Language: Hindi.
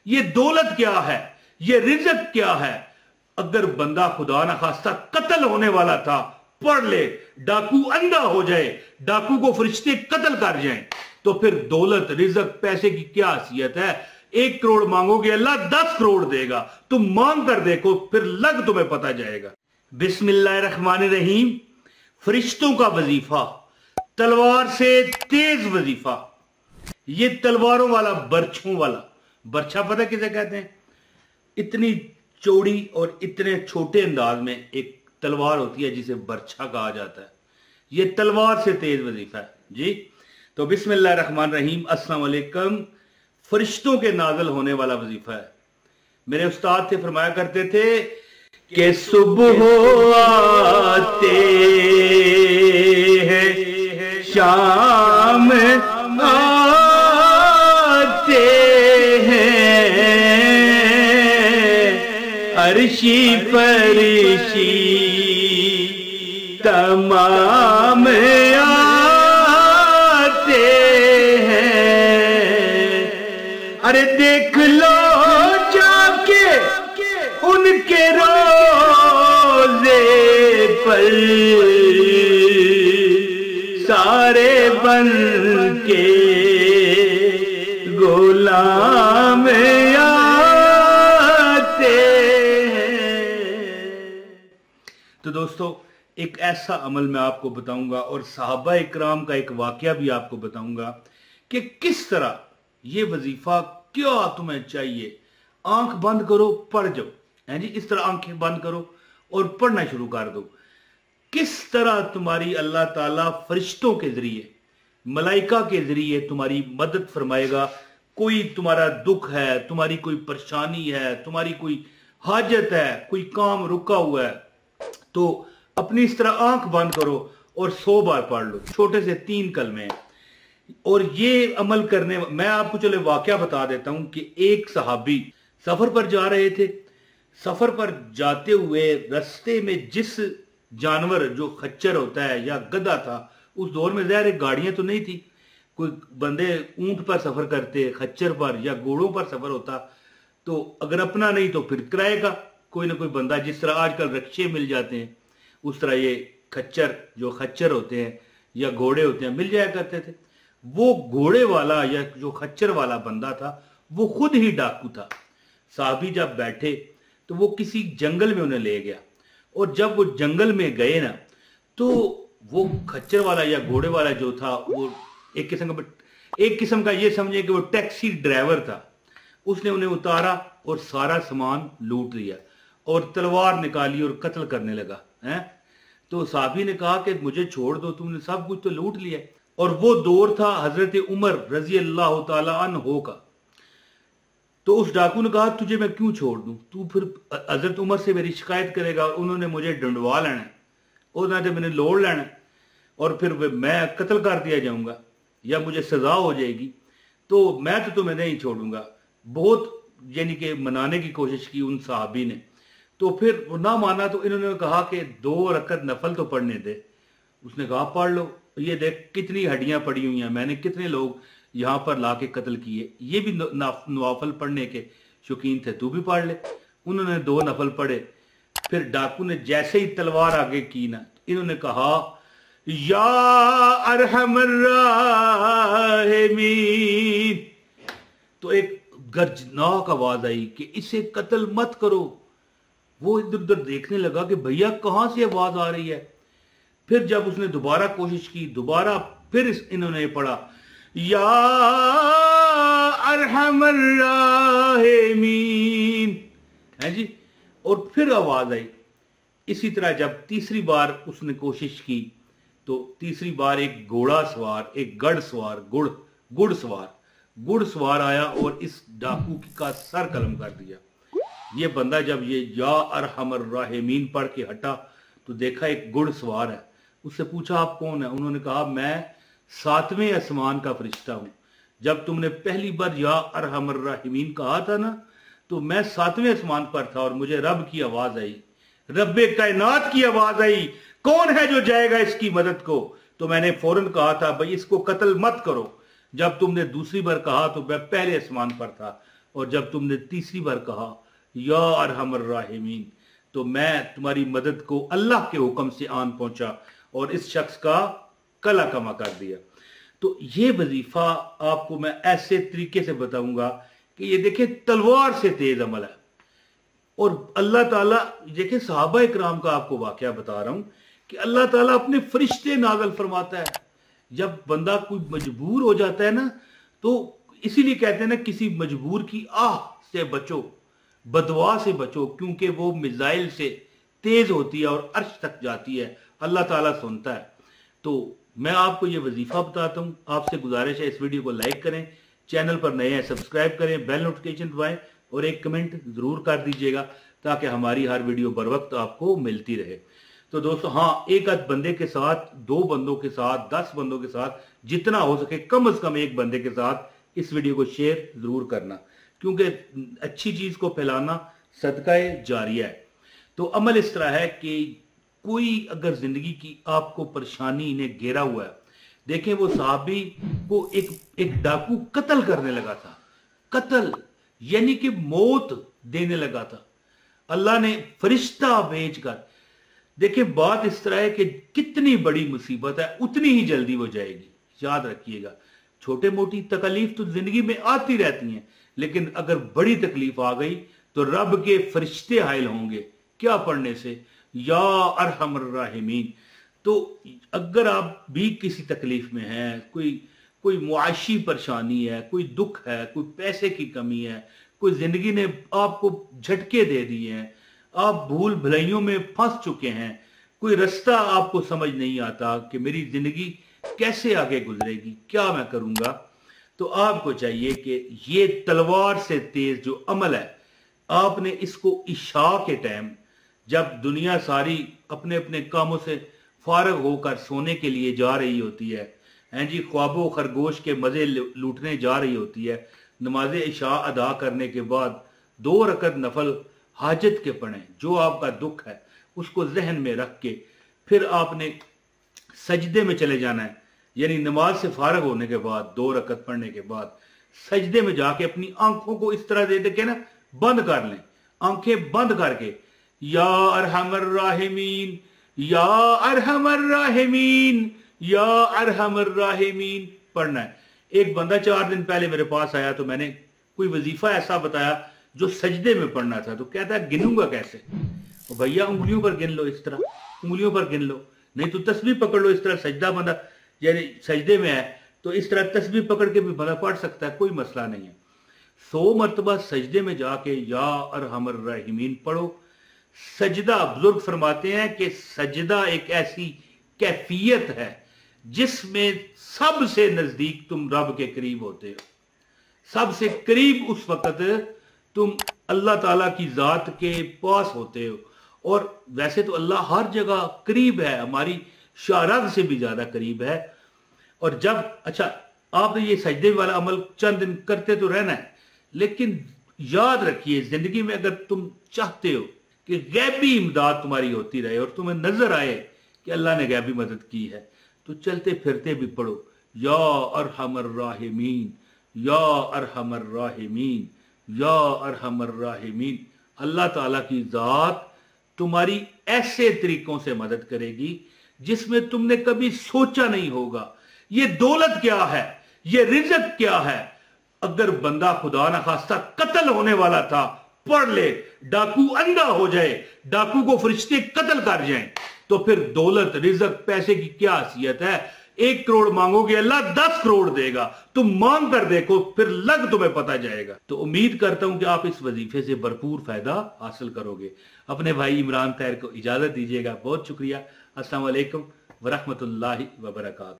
ये दौलत क्या है, ये रिज़्क क्या है। अगर बंदा खुदा ना खास्ता कत्ल होने वाला था, पढ़ ले, डाकू अंधा हो जाए, डाकू को फरिश्ते कत्ल कर जाएं, तो फिर दौलत रिज़्क पैसे की क्या हैसियत है। 1 करोड़ मांगोगे अल्लाह 10 करोड़ देगा। तुम मांग कर देखो, फिर लग तुम्हें पता जाएगा। बिस्मिल्लाहिर्रहमानिर्रहीम। फरिश्तों का वजीफा, तलवार से तेज वजीफा। ये तलवारों वाला, बर्छों वाला। बर्छा पता किसे कहते हैं? इतनी चौड़ी और इतने छोटे अंदाज में एक तलवार होती है जिसे बर्छा कहा जाता है। ये तलवार से तेज वजीफा है जी। तो बिस्मिल्लाहिर्रहमानिर्रहीम, अस्सलाम वालेकुम। फरिश्तों के नाज़िल होने वाला वजीफा है। मेरे उस्ताद थे, फरमाया करते थे कि सुबह आते हैं, शाम आते हैं, अर्शी फरिशी तमाम आते हैं। अरे देख लो जाके उनके रोज़े पर, सारे बन के गुलाम आते हैं। तो दोस्तों, एक ऐसा अमल मैं आपको बताऊंगा और सहाबा इकराम का एक वाकया भी आपको बताऊंगा कि किस तरह ये वजीफा, क्या तुम्हें चाहिए, आंख बंद करो, पढ़ जाओ, है जी। इस तरह आंखें बंद करो और पढ़ना शुरू कर दो। किस तरह तुम्हारी अल्लाह ताला फरिश्तों के जरिए, मलाइका के जरिए तुम्हारी मदद फरमाएगा। कोई तुम्हारा दुख है, तुम्हारी कोई परेशानी है, तुम्हारी कोई हाजत है, कोई काम रुका हुआ है, तो अपनी इस तरह आंख बंद करो और 100 बार पढ़ लो। छोटे से 3 कलमे। और ये अमल करने, मैं आपको चलो वाकया बता देता हूं कि एक सहाबी सफर पर जा रहे थे। सफर पर जाते हुए रास्ते में जिस जानवर, जो खच्चर होता है या गधा था, उस दौर में ज़ाहिर गाड़ियां तो नहीं थी, कोई बंदे ऊंट पर सफर करते, खच्चर पर या घोड़ों पर सफर होता, तो अगर अपना नहीं तो फिर किराए का कोई ना कोई बंदा, जिस तरह आजकल रिक्शे मिल जाते हैं उस तरह ये खच्चर, जो खच्चर होते हैं या घोड़े होते हैं, मिल जाया करते थे। वो घोड़े वाला या जो खच्चर वाला बंदा था वो खुद ही डाकू था। साहबी जब बैठे तो वो किसी जंगल में उन्हें ले गया, और जब वो जंगल में गए ना, तो वो खच्चर वाला या घोड़े वाला जो था, वो एक किस्म का ये समझे कि वो टैक्सी ड्राइवर था। उसने उन्हें उतारा और सारा सामान लूट लिया और तलवार निकाली और कत्ल करने लगा है। तो साहबी ने कहा कि मुझे छोड़ दो, तुमने सब कुछ तो लूट लिया। और वो दौर था हजरत उमर रजी अल्लाह तआला अन्हो का। तो उस डाकू ने कहा तुझे मैं क्यों छोड़ दूं, तू फिर हजरत उमर से मेरी शिकायत करेगा और उन्होंने मुझे डंडवा लेना, उन्होंने मैंने लोड़ लेना और फिर मैं कत्ल कर दिया जाऊंगा या मुझे सजा हो जाएगी, तो मैं तो तुम्हें नहीं छोड़ूंगा। बहुत यानी कि मनाने की कोशिश की उन साहबी ने, तो फिर वो ना माना। तो इन्होंने कहा कि 2 रकत नफल तो पढ़ने दे। उसने कहा पढ़ लो, ये देख कितनी हड्डियां पड़ी हुई हैं, मैंने कितने लोग यहां पर लाके कत्ल किए, ये भी नवाफल पढ़ने के शौकीन थे, तू भी पढ़ ले। उन्होंने 2 नफल पढ़े। फिर डाकू ने जैसे ही तलवार आगे की ना, इन्होंने कहा या अरहमर राहिमीन। तो एक गर्जनाक आवाज आई कि इसे कत्ल मत करो। वो इधर उधर देखने लगा कि भैया कहां से आवाज आ रही है। फिर जब उसने दोबारा कोशिश की, दोबारा फिर इन्होंने पढ़ा या अरहमर राहिमीन, है जी। और फिर आवाज आई। इसी तरह जब तीसरी बार उसने कोशिश की, तो तीसरी बार एक घोड़ा सवार, एक गढ़ सवार, गुड़ सवार आया और इस डाकू का सर कलम कर दिया। ये बंदा जब ये या अरहमर राहिमीन पढ़ के हटा तो देखा एक घुड़ सवार है। उससे पूछा आप कौन है? उन्होंने कहा मैं 7वें आसमान का फरिश्ता हूं। जब तुमने पहली बार या अरहमर राहिमीन कहा था ना, तो मैं 7वें आसमान पर था और मुझे रब की आवाज आई, रब्बे कायनात की आवाज आई, कौन है जो जाएगा इसकी मदद को? तो मैंने फौरन कहा था भाई इसको कत्ल मत करो। जब तुमने दूसरी बार कहा तो मैं पहले आसमान पर था, और जब तुमने तीसरी बार कहा या अरहमर राहिमीन, तो मैं तुम्हारी मदद को अल्लाह के हुक्म से आन पहुंचा और इस शख्स का कला कमा कर दिया। तो ये वजीफा आपको मैं ऐसे तरीके से बताऊंगा कि ये देखें तलवार से तेज अमल है। और अल्लाह ताला, देखें सहाबा इकराम का आपको वाकया बता रहा हूं कि अल्लाह ताला अपने फरिश्ते नाज़िल फरमाता है। जब बंदा कोई मजबूर हो जाता है ना, तो इसीलिए कहते हैं ना, किसी मजबूर की आह से बचो, बदवा से बचो, क्योंकि वो मिसाइल से तेज होती है और अर्श तक जाती है, अल्लाह ताला सुनता है। तो मैं आपको ये वजीफा बताता हूँ। आपसे गुजारिश है इस वीडियो को लाइक करें, चैनल पर नए हैं सब्सक्राइब करें, बेल नोटिफिकेशन दबाएं और एक कमेंट जरूर कर दीजिएगा ताकि हमारी हर वीडियो बर वक्त आपको मिलती रहे। तो दोस्तों हाँ, एक आध बंदे के साथ, 2 बंदों के साथ, 10 बंदों के साथ, जितना हो सके कम से कम एक बंदे के साथ इस वीडियो को शेयर जरूर करना, क्योंकि अच्छी चीज को फैलाना सदकाए जारिया है। तो अमल इस तरह है कि कोई अगर जिंदगी की आपको परेशानी ने घेरा हुआ है, देखें वो सहाबी को एक डाकू कत्ल करने लगा था, कत्ल यानी कि मौत देने लगा था। अल्लाह ने फरिश्ता भेजकर, देखें बात इस तरह है कि कितनी बड़ी मुसीबत है उतनी ही जल्दी वो जाएगी, याद रखिएगा। छोटे मोटी तकलीफ तो जिंदगी में आती रहती हैं, लेकिन अगर बड़ी तकलीफ आ गई तो रब के फरिश्ते हायल होंगे। क्या पढ़ने से? या अरहमर राहिमीन। तो अगर आप भी किसी तकलीफ में हैं, कोई मुआशी परेशानी है, कोई दुख है, कोई पैसे की कमी है, कोई जिंदगी ने आपको झटके दे दिए हैं, आप भूल भुलैयों में फंस चुके हैं, कोई रास्ता आपको समझ नहीं आता कि मेरी जिंदगी कैसे आगे गुजरेगी, क्या मैं करूंगा, तो आपको चाहिए कि ये तलवार से तेज जो अमल है, आपने इसको इशा के टाइम, जब दुनिया सारी अपने अपने कामों से फारग होकर सोने के लिए जा रही होती है, हैं जी, ख्वाबों खरगोश के मजे लूटने जा रही होती है, नमाज इशा अदा करने के बाद 2 रकत नफल हाजत के पढ़ें। जो आपका दुख है उसको जहन में रख के फिर आपने सजदे में चले जाना है, यानी नमाज से फारग होने के बाद 2 रकत पढ़ने के बाद सजदे में जाके अपनी आंखों को इस तरह दे के ना बंद कर लें, आंखें बंद करके या अरहमर राहिमीन, या अरहमर राहिमीन, या अरहमर राहिमीन पढ़ना है। एक बंदा 4 दिन पहले मेरे पास आया, तो मैंने कोई वजीफा ऐसा बताया जो सजदे में पढ़ना था, तो कहता है गिनूंगा कैसे? भैया उंगलियों पर गिन लो, इस तरह उंगलियों पर गिन लो, नहीं तो तस्बीह पकड़ लो। इस तरह सजदा बंदा यानी सजदे में है तो इस तरह तस्बीह पकड़ के भी बंदा पढ़ सकता है, कोई मसला नहीं है। 100 मरतबा सजदे में जाके या अरहमर राहिमीन पढ़ो। सजदा, बुजुर्ग फरमाते हैं कि सजदा एक ऐसी कैफियत है जिसमें सबसे नजदीक तुम रब के करीब होते हो। सबसे करीब उस वक्त तुम अल्लाह ताला की जात के पास होते हो। और वैसे तो अल्लाह हर जगह करीब है, हमारी शारग से भी ज्यादा करीब है। और जब अच्छा आपने ये सजदे वाला अमल चंद दिन करते तो रहना है, लेकिन याद रखिए जिंदगी में अगर तुम चाहते हो कि गैबी इमदाद तुम्हारी होती रहे और तुम्हें नजर आए कि अल्लाह ने गैबी मदद की है, तो चलते फिरते भी पढ़ो या अरहमर राहिमीन, या अरहमर राहिमीन, या अरहमर राहिमीन। अल्लाह ताला की जात तुम्हारी ऐसे तरीकों से मदद करेगी जिसमें तुमने कभी सोचा नहीं होगा। ये दौलत क्या है, ये रिज़्क क्या है। अगर बंदा खुदा ना खास्ता कत्ल होने वाला था, पढ़ ले, डाकू अंधा हो जाए, डाकू को फरिश्ते कत्ल कर जाएं, तो फिर दौलत रिज़्क पैसे की क्या हैसियत है। 1 करोड़ मांगोगे अल्लाह 10 करोड़ देगा, तुम मांग कर देखो, फिर लग तुम्हें पता जाएगा। तो उम्मीद करता हूं कि आप इस वजीफे से भरपूर फायदा हासिल करोगे। अपने भाई इमरान तैर को इजाजत दीजिएगा। बहुत शुक्रिया। अस्सलाम वालेकुम व रहमतुल्लाहि व बरकातहू।